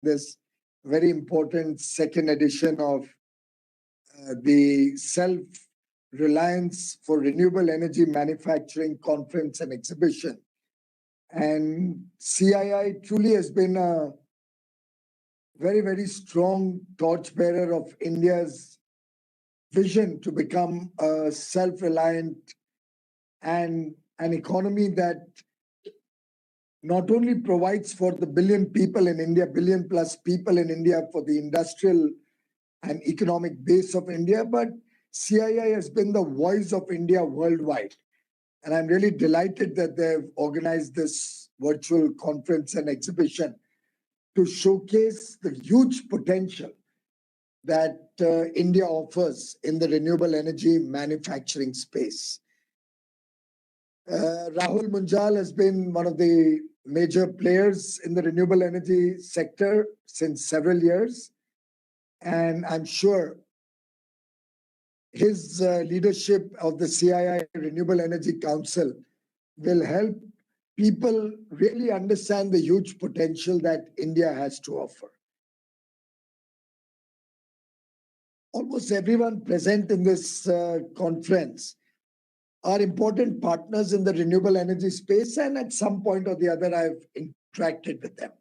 this very important second edition of the Self-Reliance for Renewable Energy Manufacturing Conference and Exhibition. And CII truly has been a very, very strong torchbearer of India's vision to become a self-reliant and an economy that not only provides for the billion people in India, billion plus people in India for the industrial and economic base of India, but CII has been the voice of India worldwide. And I'm really delighted that they've organized this virtual conference and exhibition to showcase the huge potential that India offers in the renewable energy manufacturing space. Rahul Munjal has been one of the major players in the renewable energy sector since several years. And I'm sure his leadership of the CII Renewable Energy Council will help people really understand the huge potential that India has to offer. Almost everyone present in this conference are important partners in the renewable energy space, and at some point or the other, I've interacted with them.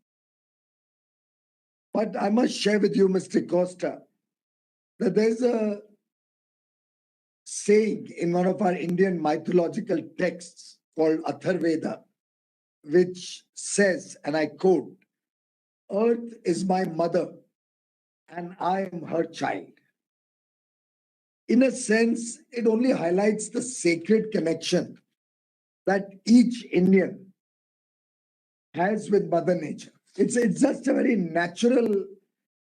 But I must share with you, Mr. Costa, that there's a saying in one of our Indian mythological texts called Atharveda, which says, and I quote, "Earth is my mother, and I am her child." In a sense, it only highlights the sacred connection that each Indian has with Mother Nature. It's just a very natural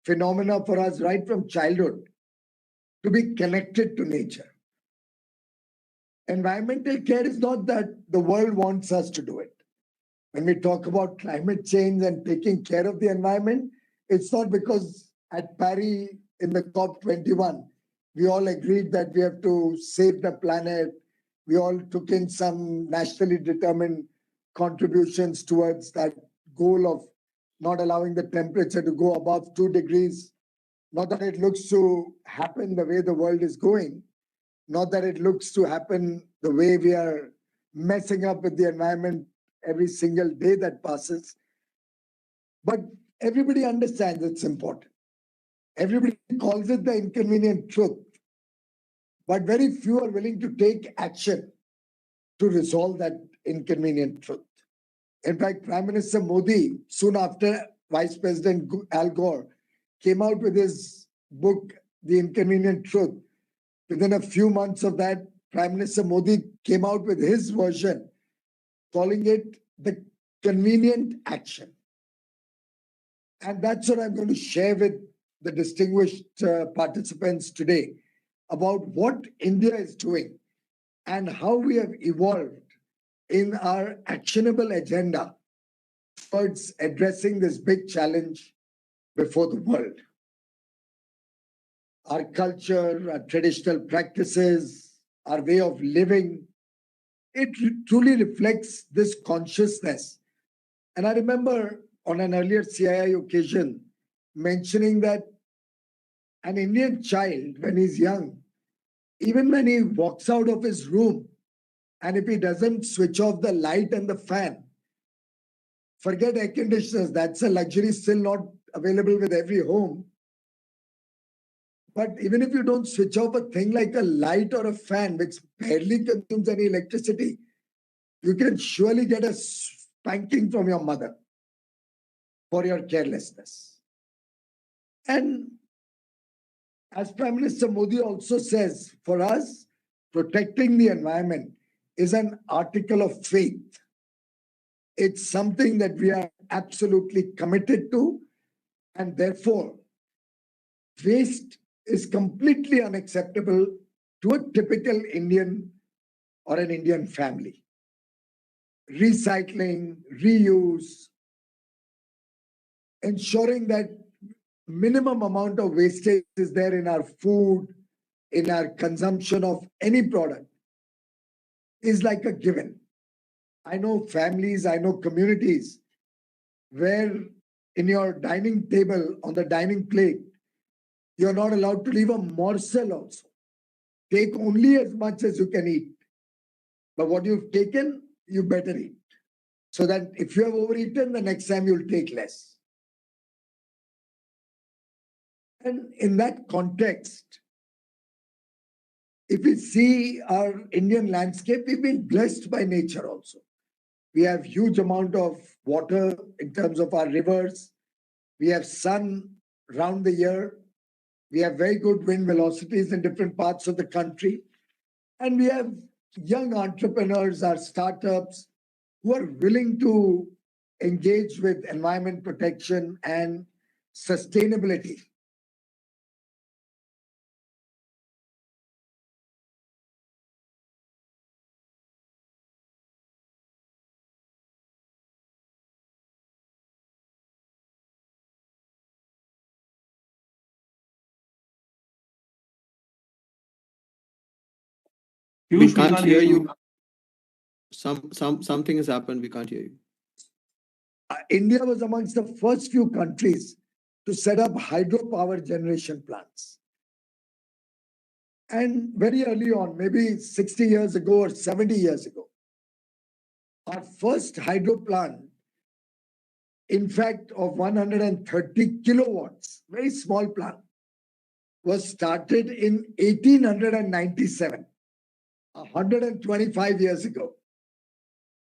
phenomena for us right from childhood to be connected to nature. Environmental care is not that the world wants us to do it. When we talk about climate change and taking care of the environment, it's not because at Paris in the COP21, we all agreed that we have to save the planet. We all took in some nationally determined contributions towards that goal of not allowing the temperature to go above 2 degrees. Not that it looks to happen the way the world is going, not that it looks to happen the way we are messing up with the environment every single day that passes. But everybody understands it's important. Everybody calls it the inconvenient truth, but very few are willing to take action to resolve that inconvenient truth. In fact, Prime Minister Modi, soon after Vice President Al Gore came out with his book, The Inconvenient Truth, within a few months of that, Prime Minister Modi came out with his version, calling it the convenient action. And that's what I'm going to share with the distinguished participants today about what India is doing and how we have evolved in our actionable agenda towards addressing this big challenge before the world. Our culture, our traditional practices, our way of living, it truly reflects this consciousness. And I remember on an earlier CII occasion mentioning that an Indian child, when he's young, even when he walks out of his room, and if he doesn't switch off the light and the fan, forget air conditioners, that's a luxury still not available with every home. But even if you don't switch off a thing like a light or a fan, which barely consumes any electricity, you can surely get a spanking from your mother for your carelessness. And as Prime Minister Modi also says, for us, protecting the environment is an article of faith. It's something that we are absolutely committed to, and therefore, waste is completely unacceptable to a typical Indian or an Indian family. Recycling, reuse, ensuring that minimum amount of wastage is there in our food, in our consumption of any product, is like a given. I know families, I know communities where in your dining table, on the dining plate, you're not allowed to leave a morsel also. Take only as much as you can eat. But what you've taken, you better eat. So that if you have overeaten, the next time you'll take less. And in that context, if we see our Indian landscape, we've been blessed by nature also. We have huge amount of water in terms of our rivers. We have sun round the year. We have very good wind velocities in different parts of the country. And we have young entrepreneurs, our startups, who are willing to engage with environment protection and sustainability. We can't hear you. Something has happened. We can't hear you. India was amongst the first few countries to set up hydropower generation plants. And very early on, maybe 60 years ago or 70 years ago, our first hydro plant, in fact, of 130 kilowatts, very small plant, was started in 1897, 125 years ago,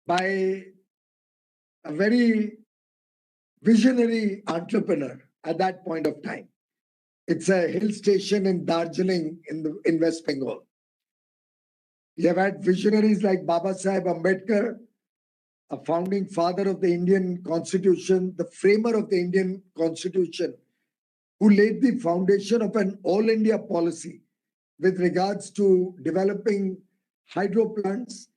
by a very visionary entrepreneur at that point of time. It's a hill station in Darjeeling in West Bengal. We have had visionaries like Baba Sahib Ambedkar, a founding father of the Indian Constitution, the framer of the Indian Constitution, who laid the foundation of an all India policy with regards to developing hydro plants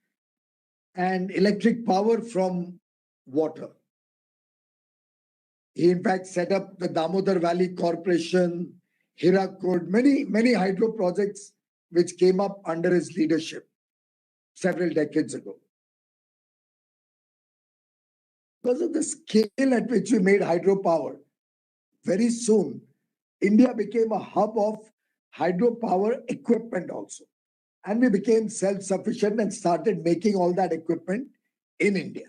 and electric power from water. He, in fact, set up the Damodar Valley Corporation, Hirakud, many hydro projects which came up under his leadership several decades ago. Because of the scale at which we made hydropower, very soon, India became a hub of hydropower equipment also. And we became self-sufficient and started making all that equipment in India.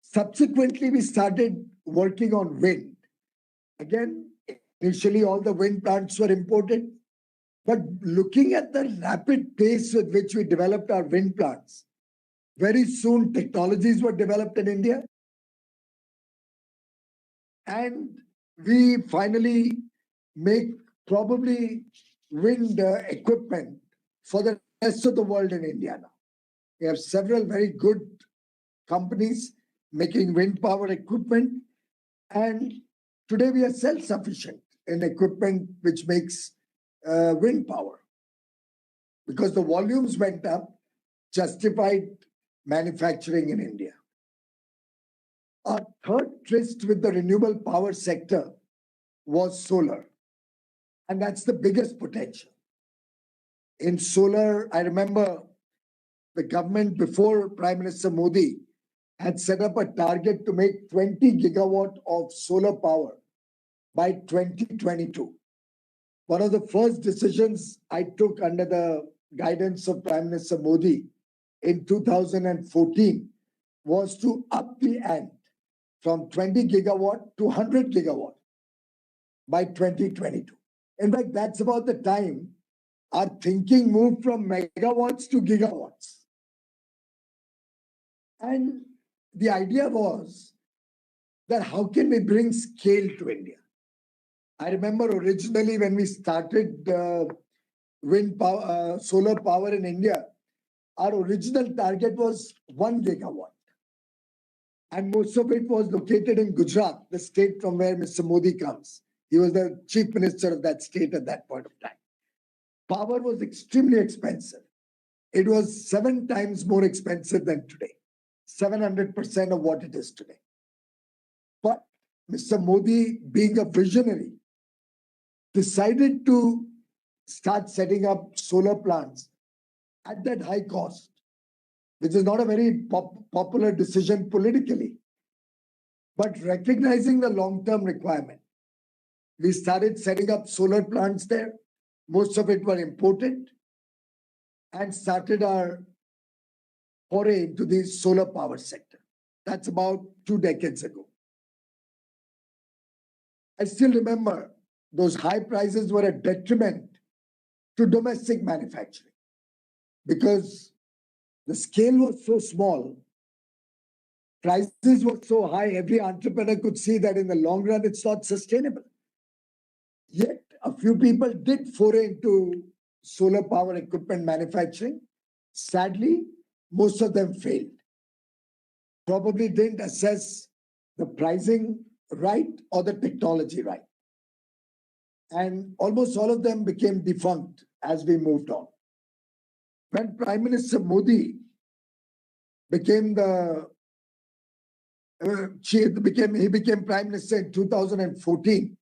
Subsequently, we started working on wind. Again, initially all the wind plants were imported, but looking at the rapid pace with which we developed our wind plants, very soon technologies were developed in India. And we finally make probably wind equipment for the rest of the world in India now. We have several very good companies making wind power equipment. And today we are self-sufficient in equipment which makes wind power. Because the volumes went up, justified manufacturing in India. Our third tryst with the renewable power sector was solar. And that's the biggest potential. In solar, I remember the government before Prime Minister Modi had set up a target to make 20 gigawatt of solar power by 2022. One of the first decisions I took under the guidance of Prime Minister Modi in 2014 was to up the ante from 20 gigawatt to 100 gigawatt by 2022. In fact, that's about the time our thinking moved from megawatts to gigawatts. And the idea was that how can we bring scale to India? I remember originally when we started wind power, solar power in India, our original target was 1 gigawatt. And most of it was located in Gujarat, the state from where Mr. Modi comes. He was the chief minister of that state at that point of time. Power was extremely expensive. It was 7 times more expensive than today, 700% of what it is today. But Mr. Modi, being a visionary, decided to start setting up solar plants at that high cost, which is not a very popular decision politically. But recognizing the long-term requirement, we started setting up solar plants there. Most of it were imported, and started our foray into the solar power sector. That's about 2 decades ago. I still remember those high prices were a detriment to domestic manufacturing because the scale was so small, prices were so high, every entrepreneur could see that in the long run it's not sustainable. Yet a few people did foray into solar power equipment manufacturing. Sadly, most of them failed. Probably didn't assess the pricing right or the technology right. And almost all of them became defunct as we moved on. When Prime Minister Modi became he became Prime Minister in 2014,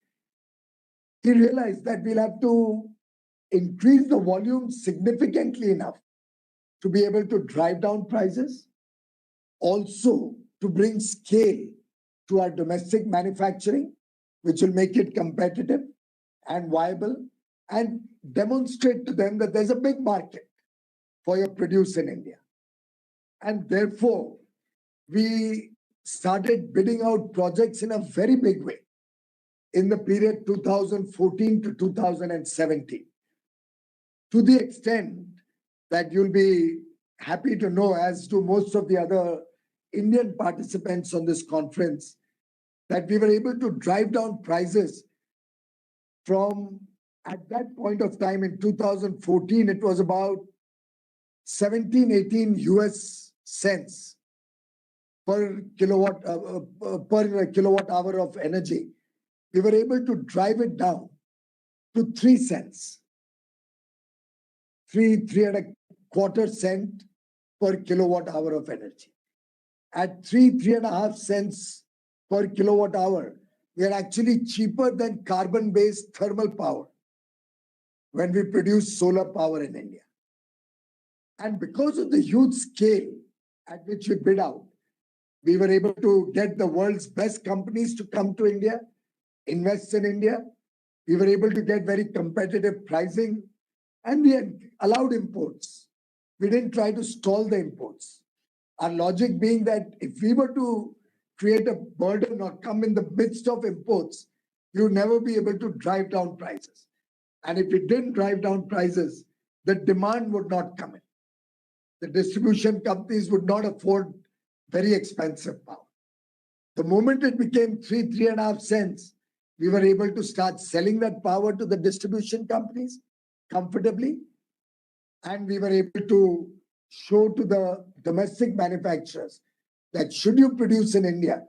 he realized that we'll have to increase the volume significantly enough to be able to drive down prices, also to bring scale to our domestic manufacturing, which will make it competitive and viable, and demonstrate to them that there's a big market for your produce in India. And therefore, we started bidding out projects in a very big way in the period 2014 to 2017. To the extent that you'll be happy to know, as do most of the other Indian participants on this conference, that we were able to drive down prices from, at that point of time in 2014, it was about 17, 18 US cents per kilowatt hour of energy. We were able to drive it down to 3 cents, three and a quarter cent per kilowatt hour of energy. At 3.5 cents per kilowatt hour, we are actually cheaper than carbon-based thermal power when we produce solar power in India. And because of the huge scale at which we bid out, we were able to get the world's best companies to come to India, invest in India. We were able to get very competitive pricing, and we had allowed imports. We didn't try to stall the imports. Our logic being that if we were to create a burden or come in the midst of imports, you would never be able to drive down prices. And if we didn't drive down prices, the demand would not come in. The distribution companies would not afford very expensive power. The moment it became 3.5 cents, we were able to start selling that power to the distribution companies comfortably. And we were able to show to the domestic manufacturers that should you produce in India,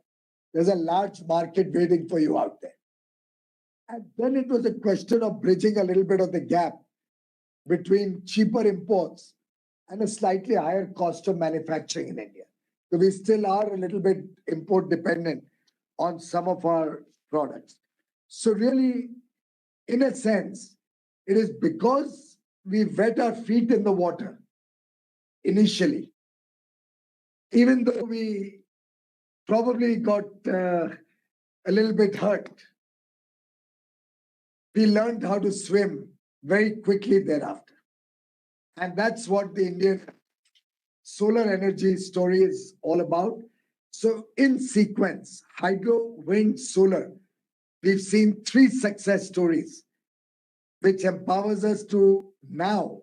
there's a large market waiting for you out there. And then it was a question of bridging a little bit of the gap between cheaper imports and a slightly higher cost of manufacturing in India. So we still are a little bit import dependent on some of our products. So really, in a sense, it is because we wet our feet in the water initially, even though we probably got a little bit hurt, we learned how to swim very quickly thereafter. And that's what the Indian solar energy story is all about. So in sequence, hydro, wind, solar, we've seen 3 success stories, which empowers us to now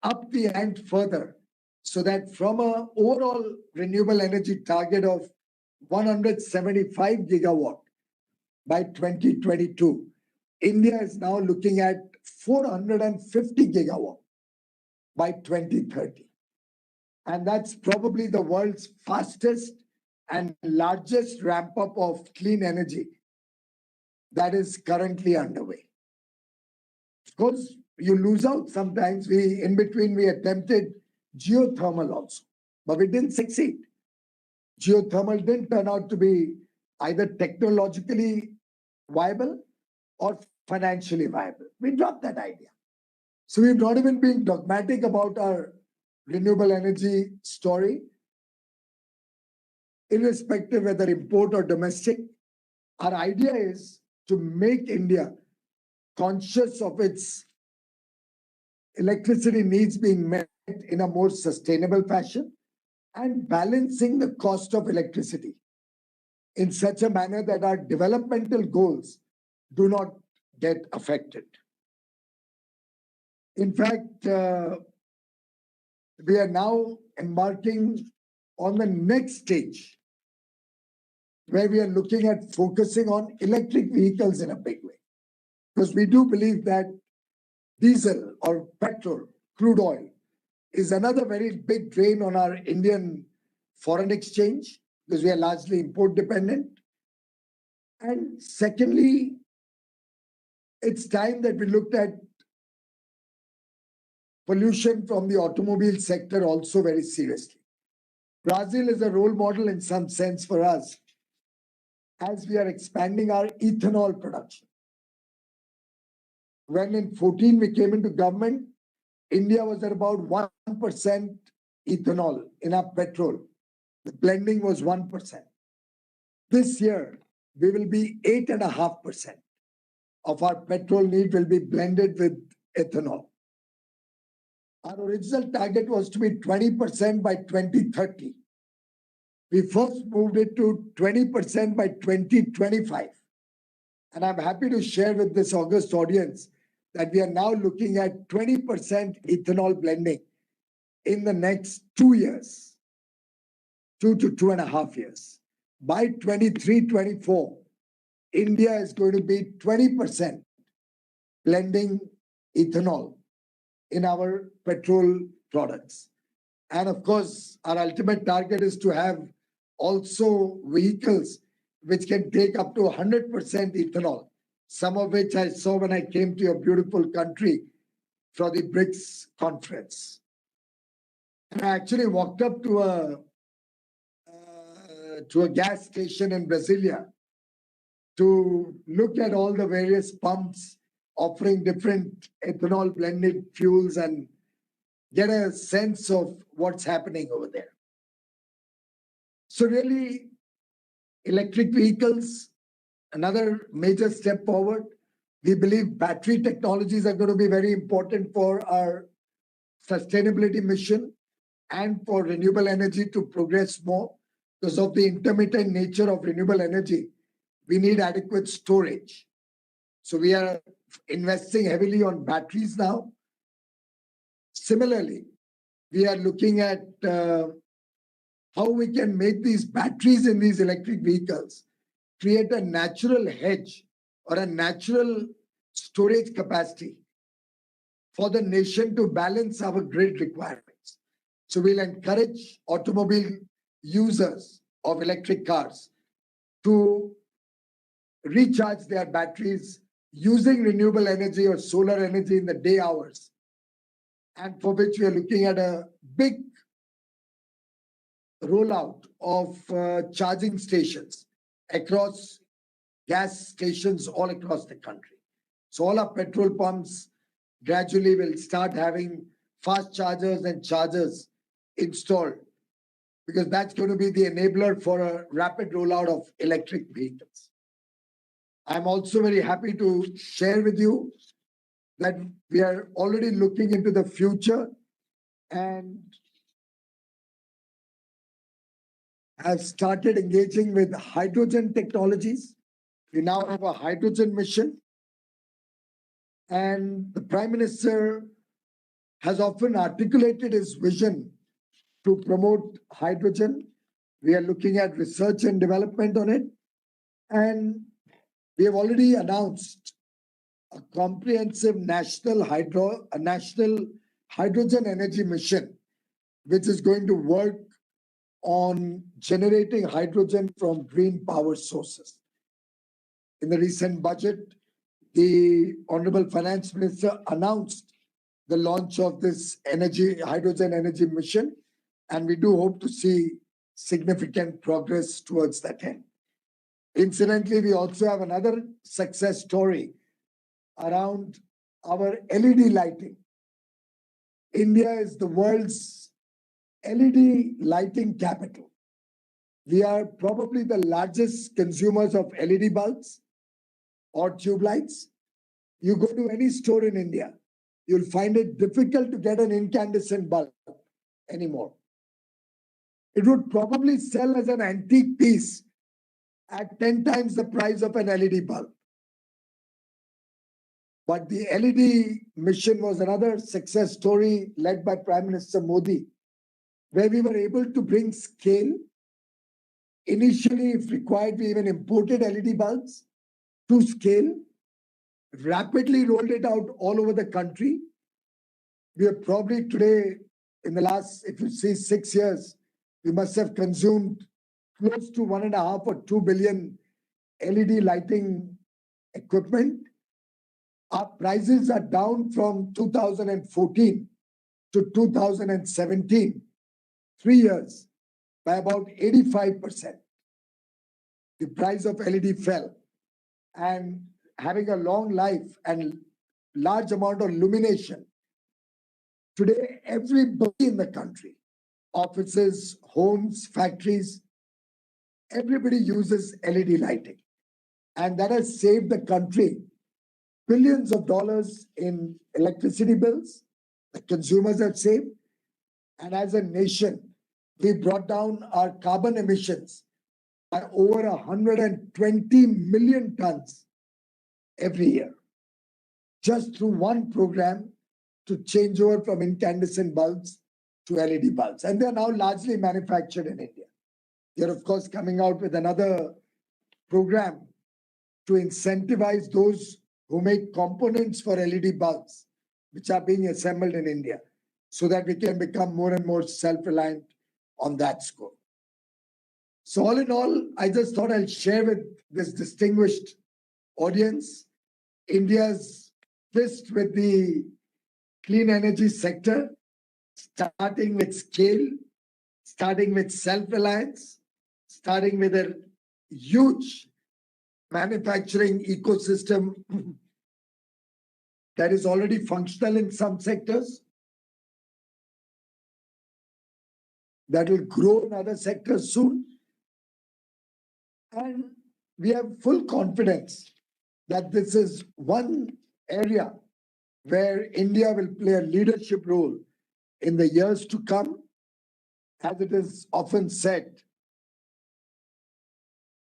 up the ante further, so that from an overall renewable energy target of 175 gigawatt by 2022, India is now looking at 450 gigawatt by 2030. And that's probably the world's fastest and largest ramp up of clean energy that is currently underway. Of course, you lose out sometimes. In between, we attempted geothermal also, but we didn't succeed. Geothermal didn't turn out to be either technologically viable or financially viable. We dropped that idea. So we've not even been dogmatic about our renewable energy story. irrespective whether import or domestic. Our idea is to make India conscious of its electricity needs being met in a more sustainable fashion and balancing the cost of electricity in such a manner that our developmental goals do not get affected. In fact, we are now embarking on the next stage where we are looking at focusing on electric vehicles in a big way. Because we do believe that diesel or petrol, crude oil, is another very big drain on our Indian foreign exchange because we are largely import dependent. And secondly, it's time that we looked at pollution from the automobile sector also very seriously. Brazil is a role model in some sense for us as we are expanding our ethanol production. When in 14 we came into government, India was at about 1% ethanol in our petrol. The blending was 1%. This year, we will be 8.5% of our petrol need will be blended with ethanol. Our original target was to be 20% by 2030. We first moved it to 20% by 2025. And I'm happy to share with this August audience that we are now looking at 20% ethanol blending in the next 2 years, 2 to 2.5 years. By 23-24, India is going to be 20% blending ethanol in our petrol products. And of course, our ultimate target is to have also vehicles which can take up to 100% ethanol, some of which I saw when I came to your beautiful country for the BRICS conference. And I actually walked up to a gas station in Brasilia to look at all the various pumps offering different ethanol blended fuels and get a sense of what's happening over there. So really, electric vehicles, another major step forward. We believe battery technologies are going to be very important for our sustainability mission and for renewable energy to progress more. Because of the intermittent nature of renewable energy, we need adequate storage. So we are investing heavily on batteries now. Similarly, we are looking at how we can make these batteries in these electric vehicles create a natural hedge or a natural storage capacity for the nation to balance our grid requirements. So we'll encourage automobile users of electric cars to recharge their batteries using renewable energy or solar energy in the day hours, and for which we are looking at a big rollout of charging stations across gas stations all across the country. So all our petrol pumps gradually will start having fast chargers and chargers installed, because that's going to be the enabler for a rapid rollout of electric vehicles. I'm also very happy to share with you that we are already looking into the future and have started engaging with hydrogen technologies. We now have a hydrogen mission. And the Prime Minister has often articulated his vision to promote hydrogen. We are looking at research and development on it. And we have already announced a comprehensive national hydrogen energy mission, which is going to work on generating hydrogen from green power sources. In the recent budget, the Honorable Finance Minister announced the launch of this hydrogen energy mission, and we do hope to see significant progress towards that end. Incidentally, we also have another success story around our LED lighting. India is the world's LED lighting capital. We are probably the largest consumers of LED bulbs or tube lights. You go to any store in India, you'll find it difficult to get an incandescent bulb anymore. It would probably sell as an antique piece at 10 times the price of an LED bulb. But the LED mission was another success story led by Prime Minister Modi, where we were able to bring scale. Initially, if required, we even imported LED bulbs to scale, rapidly rolled it out all over the country. We are probably today, in the last, if you see 6 years, we must have consumed close to 1.5 or 2 billion LED lighting equipment. Our prices are down from 2014 to 2017, 3 years, by about 85%. The price of LED fell, and having a long life and large amount of illumination. Today, everybody in the country, offices, homes, factories, everybody uses LED lighting. And that has saved the country billions of dollars in electricity bills that consumers have saved. And as a nation, we brought down our carbon emissions by over 120 million tons every year, just through one program to change over from incandescent bulbs to LED bulbs. And they're now largely manufactured in India. They're, of course, coming out with another program to incentivize those who make components for LED bulbs, which are being assembled in India, so that we can become more and more self-reliant on that score. So all in all, I just thought I'll share with this distinguished audience India's twist with the clean energy sector, starting with scale, starting with self-reliance, starting with a huge manufacturing ecosystem that is already functional in some sectors, that will grow in other sectors soon. And we have full confidence that this is one area where India will play a leadership role in the years to come. As it is often said,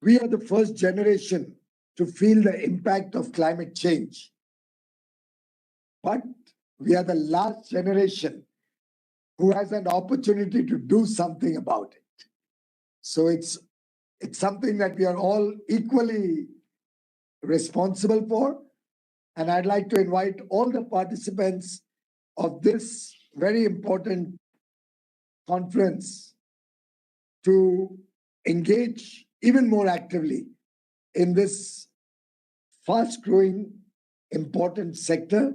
we are the first generation to feel the impact of climate change. But we are the last generation who has an opportunity to do something about it. So it's something that we are all equally responsible for. And I'd like to invite all the participants of this very important conference to engage even more actively in this fast-growing, important sector.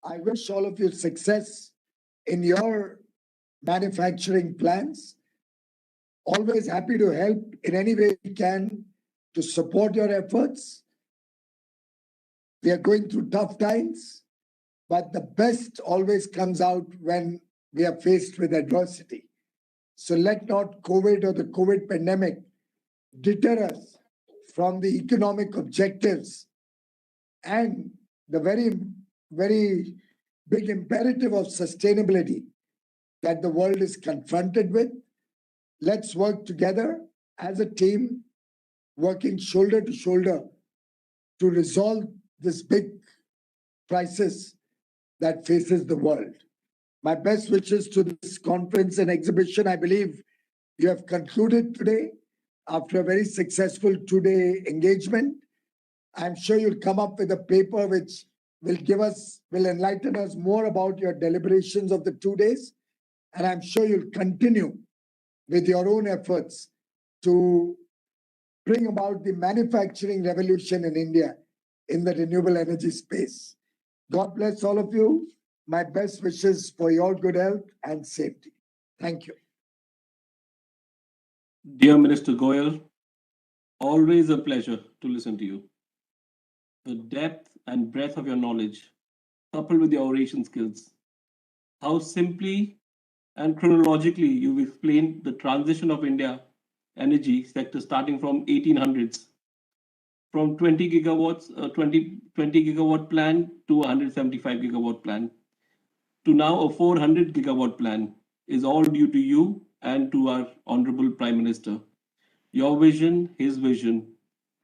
I wish all of you success in your manufacturing plans. Always happy to help in any way we can to support your efforts. We are going through tough times, but the best always comes out when we are faced with adversity. So let not COVID or the COVID pandemic deter us from the economic objectives and the very, very big imperative of sustainability that the world is confronted with. Let's work together as a team, working shoulder to shoulder to resolve this big crisis that faces the world. My best wishes to this conference and exhibition. I believe you have concluded today after a very successful 2-day engagement. I'm sure you'll come up with a paper which will enlighten us more about your deliberations of the 2 days. And I'm sure you'll continue with your own efforts to bring about the manufacturing revolution in India in the renewable energy space. God bless all of you. My best wishes for your good health and safety. Thank you. Dear Minister Goyal, always a pleasure to listen to you. The depth and breadth of your knowledge, coupled with your oration skills, how simply and chronologically you've explained the transition of India energy sector starting from 1800s, from 20 gigawatts, 20 gigawatt plan to 175 gigawatt plan, to now a 400 gigawatt plan, is all due to you and to our Honorable Prime Minister. Your vision, his vision,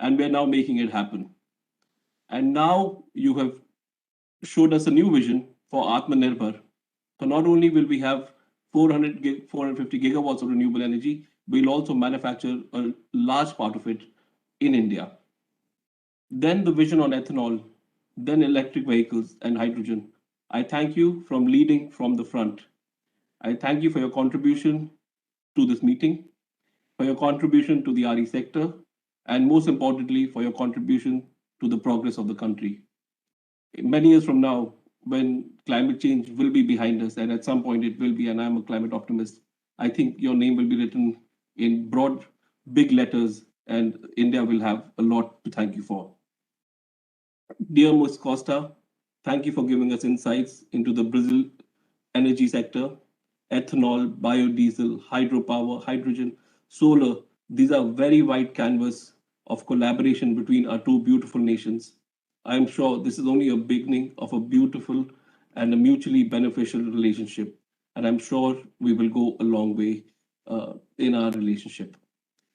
and we're now making it happen. And now you have showed us a new vision for Atmanirbhar. So not only will we have 450 gigawatts of renewable energy, we'll also manufacture a large part of it in India. Then the vision on ethanol, then electric vehicles and hydrogen. I thank you from leading from the front. I thank you for your contribution to this meeting, for your contribution to the RE sector, and most importantly, for your contribution to the progress of the country. Many years from now, when climate change will be behind us, and at some point it will be, and I'm a climate optimist, I think your name will be written in broad, big letters, and India will have a lot to thank you for. Dear Ms. Costa, thank you for giving us insights into the Brazil energy sector, ethanol, biodiesel, hydropower, hydrogen, solar. These are very wide canvas of collaboration between our two beautiful nations. I am sure this is only a beginning of a beautiful and a mutually beneficial relationship. And I'm sure we will go a long way in our relationship.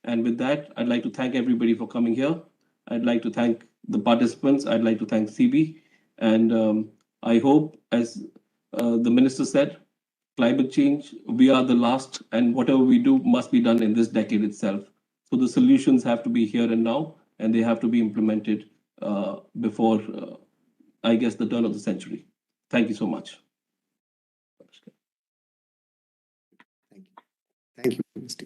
And with that, I'd like to thank everybody for coming here. I'd like to thank the participants. I'd like to thank CB. And I hope, as the minister said, climate change, we are the last, and whatever we do must be done in this decade itself. So the solutions have to be here and now, and they have to be implemented before, I guess, the turn of the century. Thank you so much. Thank you, Mr.